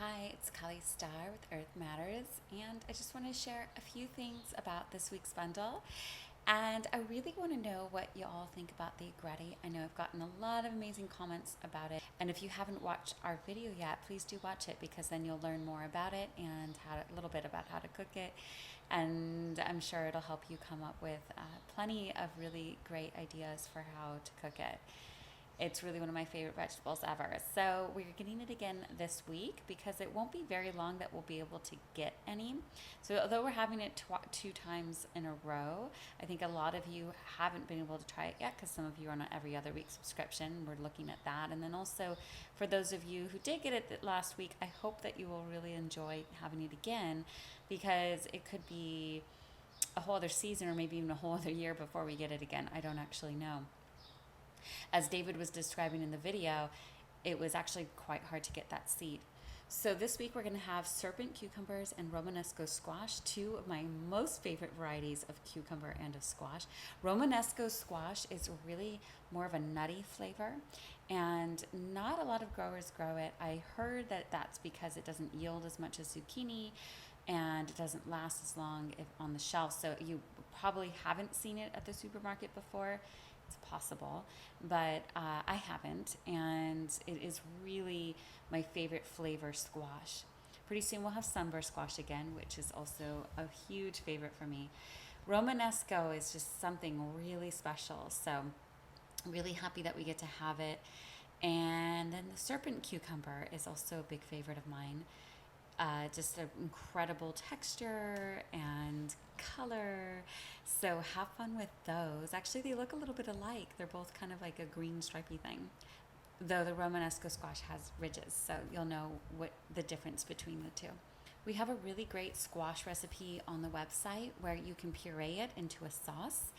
Hi, it's Kali Star with Earth Matterz, and I just want to share a few things about this week's bundle. And I really want to know what you all think about the agretti. I know I've gotten a lot of amazing comments about it. And if you haven't watched our video yet, please do watch it because then you'll learn more about it and a little bit about how to cook it. And I'm sure it'll help you come up with plenty of really great ideas for how to cook it. It's really one of my favorite vegetables ever. So we're getting it again this week because it won't be very long that we'll be able to get any. So although we're having it two times in a row, I think a lot of you haven't been able to try it yet because some of you are on an every other week subscription. We're looking at that. And then also for those of you who did get it last week, I hope that you will really enjoy having it again because it could be a whole other season or maybe even a whole other year before we get it again. I don't actually know. As David was describing in the video, it was actually quite hard to get that seed. So this week we're going to have serpent cucumbers and Romanesco squash, two of my most favorite varieties of cucumber and of squash. Romanesco squash is really more of a nutty flavor, and not a lot of growers grow it. I heard that that's because it doesn't yield as much as zucchini, and it doesn't last as long on the shelf. So you probably haven't seen it at the supermarket before. It's possible, but I haven't, and it is really my favorite flavor squash. Pretty soon we'll have sunburst squash again, which is also a huge favorite for me. Romanesco is just something really special, so I'm really happy that we get to have it. And then the serpent cucumber is also a big favorite of mine. Just an incredible texture and color. So have fun with those. Actually, they look a little bit alike. They're both kind of like a green stripy thing, though the Romanesco squash has ridges, so you'll know what the difference between the two. We have a really great squash recipe on the website where you can puree it into a sauce.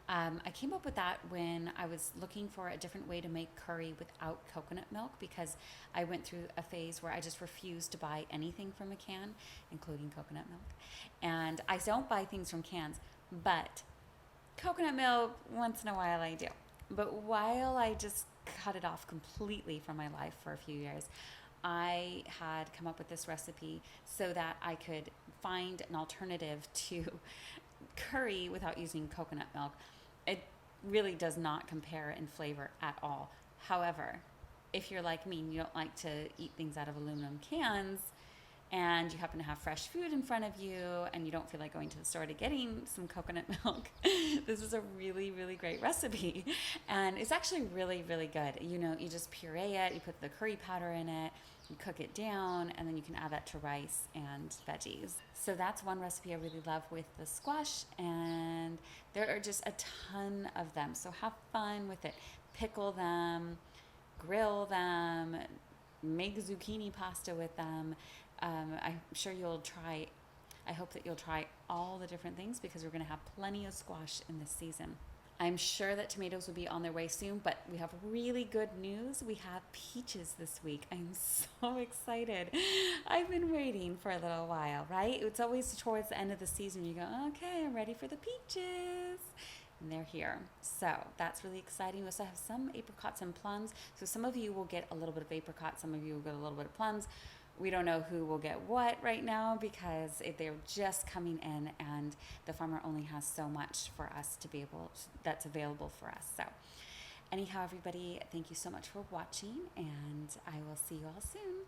I came up with that when I was looking for a different way to make curry without coconut milk because I went through a phase where I just refused to buy anything from a can, including coconut milk. And I don't buy things from cans, but coconut milk, once in a while I do. But while I just cut it off completely from my life for a few years, I had come up with this recipe so that I could find an alternative to curry without using coconut milk. It really does not compare in flavor at all. However, if you're like me and you don't like to eat things out of aluminum cans and you happen to have fresh food in front of you and you don't feel like going to the store to getting some coconut milk, this is a really, really great recipe. And it's actually really, really good. You know, you just puree it, you put the curry powder in it, you cook it down, and then you can add that to rice and veggies. So that's one recipe I really love with the squash, and there are just a ton of them. So have fun with it. Pickle them, grill them, make zucchini pasta with them. I'm sure you'll try, I hope that you'll try all the different things because we're going to have plenty of squash in this season. I'm sure that tomatoes will be on their way soon, but we have really good news. We have peaches this week. I'm so excited. I've been waiting for a little while, right? It's always towards the end of the season. You go, okay, I'm ready for the peaches. And they're here. So that's really exciting. We also have some apricots and plums. So some of you will get a little bit of apricot, some of you will get a little bit of plums. We don't know who will get what right now because they're just coming in and the farmer only has so much for us to be able to, that's available for us. So anyhow, everybody, thank you so much for watching, and I will see you all soon.